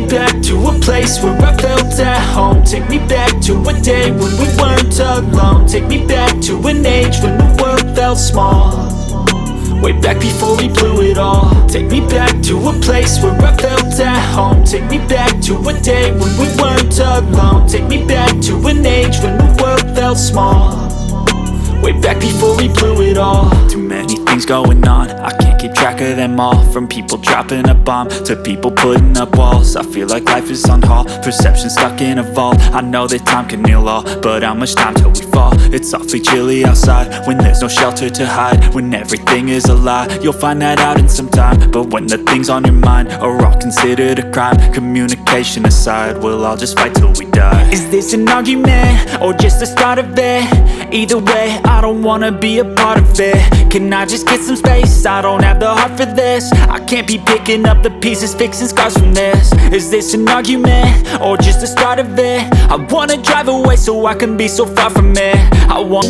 back to a place where I felt at home. Take me back to a day when we weren't alone. Take me back to an age when the world felt small, way back before we blew it all. Take me back to a place where I felt at home. Take me back to a day when we weren't alone. Take me back to an age when the world felt small, way back before we blew it all. Too many things going on, I can't keep track of them all. From people dropping a bomb to people putting up walls. I feel like life is on hold, perception stuck in a vault. I know that time can heal all, but how much time till we fall? It's awfully chilly outside when there's no shelter to hide. When everything is a lie, you'll find that out in some time. But when the things on your mind are all considered a crime, communication aside, we'll all just fight till we die. Is this an argument or just the start of it? Either way, I don't wanna be a part of it. Can I just get some space? I don't have the heart for this. I can't be picking up the pieces, fixing scars from this. Is this an argument or just the start of it? I wanna drive away so I can be so far from it. I want